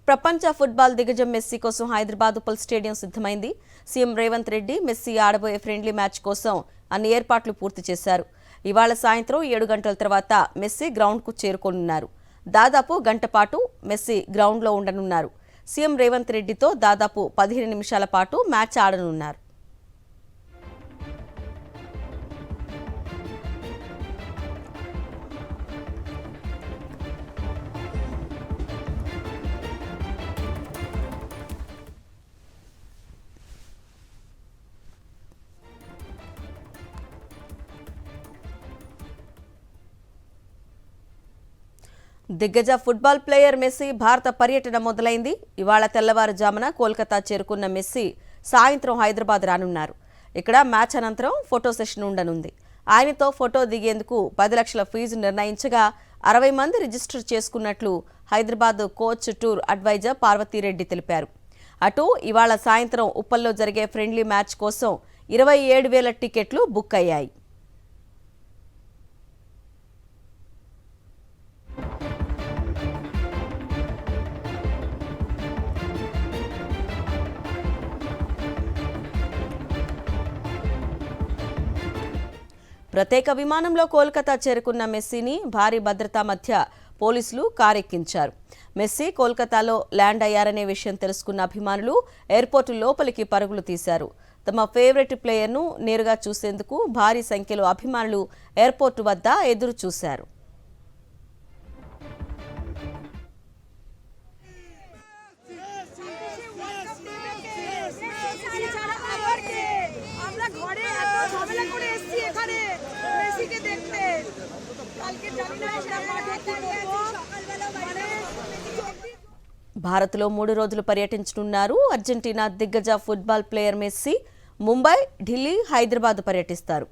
ప్రపంచ ఫుట్బాల్ దిగ్గజం మెస్సీ కోసం హైదరాబాద్ ఉప్పల్ స్టేడియం సిద్ధమైంది. సీఎం రేవంత్ రెడ్డి మెస్సీ ఆడబోయే ఫ్రెండ్లీ మ్యాచ్ కోసం అన్ని ఏర్పాట్లు పూర్తి చేశారు. ఇవాళ సాయంత్రం 7 గంటల తర్వాత మెస్సీ గ్రౌండ్కు చేరుకోనున్నారు. దాదాపు గంట పాటు మెస్సీ గ్రౌండ్లో ఉండనున్నారు. సీఎం రేవంత్ రెడ్డితో దాదాపు 15 నిమిషాల పాటు మ్యాచ్ ఆడనున్నారు. దిగ్గజ ఫుట్బాల్ ప్లేయర్ మెస్సీ భారత పర్యటన మొదలైంది. ఇవాళ తెల్లవారుజామున కోల్కతా చేరుకున్న మెస్సీ సాయంత్రం హైదరాబాద్ రానున్నారు. ఇక్కడ మ్యాచ్ అనంతరం ఫోటో సెషన్ ఉండనుంది. ఆయనతో ఫోటో దిగేందుకు 10 లక్షల ఫీజు నిర్ణయించగా 60 మంది రిజిస్టర్ చేసుకున్నట్లు Hyderabad coach tour advisor Parvathireddy తెలిపారు. అటు ఇవాళ సాయంత్రం ఉప్పల్లో జరిగే ఫ్రెండ్లీ మ్యాచ్ కోసం 27,000 టికెట్లు బుక్ అయ్యాయి. ప్రత్యేక విమానంలో కోల్కతా చేరుకున్న మెస్సీని భారీ భద్రతా మధ్య పోలీసులు కారెక్కించారు. మెస్సీ కోల్కతాలో ల్యాండ్ అయ్యారనే విషయం తెలుసుకున్న అభిమానులు ఎయిర్పోర్టు లోపలికి పరుగులు తీశారు. తమ ఫేవరెట్ ప్లేయర్ను నేరుగా చూసేందుకు భారీ సంఖ్యలో అభిమానులు ఎయిర్పోర్టు వద్ద ఎదురు చూశారు. భారత్లో 3 రోజులు పర్యటించనున్నారు. అర్జెంటీనా దిగ్గజ football player Messi Mumbai, Delhi, Hyderabad పర్యటిస్తారు.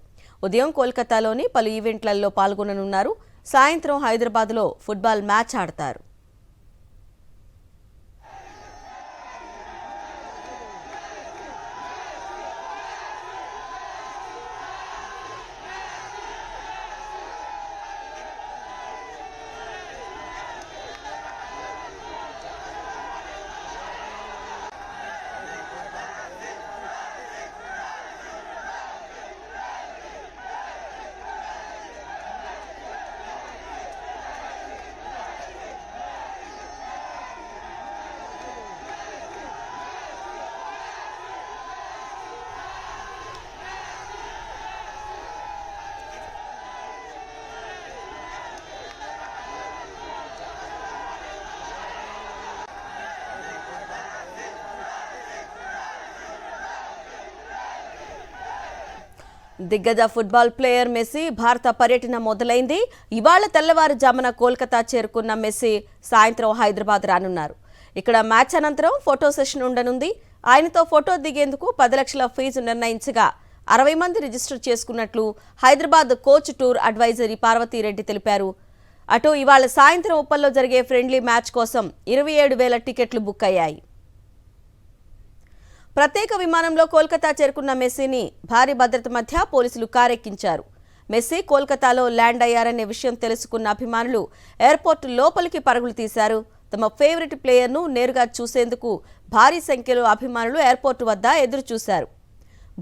ఉదయం కోల్కతాలోని పలు ఈవెంట్లలో పాల్గొననున్నారు. సాయంత్రం హైదరాబాద్లో ఫుట్బాల్ మ్యాచ్ ఆడతారు. దిగ్గజ ఫుట్బాల్ ప్లేయర్ మెస్సీ భారత పర్యటన మొదలైంది. ఇవాళ తెల్లవారుజామున కోల్కతా చేరుకున్న మెస్సీ సాయంత్రం హైదరాబాద్ రానున్నారు. ఇక్కడ మ్యాచ్ అనంతరం ఫోటో సెషన్ ఉండనుంది. ఆయనతో ఫోటో దిగేందుకు 10 లక్షల ఫీజు నిర్ణయించగా 60 మంది రిజిస్టర్ చేసుకున్నట్లు Hyderabad coach tour advisory Parvathireddy తెలిపారు. అటు ఇవాళ సాయంత్రం ఉప్పల్లో జరిగే ఫ్రెండ్లీ మ్యాచ్ కోసం 27,000 టికెట్లు బుక్ అయ్యాయి. ప్రత్యేక విమానంలో కోల్కతా చేరుకున్న మెస్సీని భారీ భద్రత మధ్య పోలీసులు కారెక్కించారు. మెస్సీ కోల్కతాలో ల్యాండ్ అయ్యారనే విషయం తెలుసుకున్న అభిమానులు ఎయిర్పోర్టు లోపలికి పరుగులు తీశారు. తమ ఫేవరెట్ ప్లేయర్ను నేరుగా చూసేందుకు భారీ సంఖ్యలో అభిమానులు ఎయిర్పోర్టు వద్ద ఎదురు చూశారు.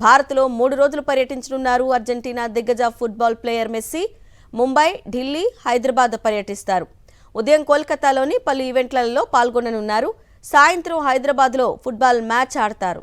భారత్లో 3 రోజులు పర్యటించనున్నారు. అర్జెంటీనా దిగ్గజ football player Messi Mumbai, Delhi, Hyderabad పర్యటిస్తారు. ఉదయం కోల్కతాలోని పలు ఈవెంట్లలో పాల్గొననున్నారు. సాయంత్రం హైదరాబాద్లో ఫుట్బాల్ మ్యాచ్ ఆడతారు.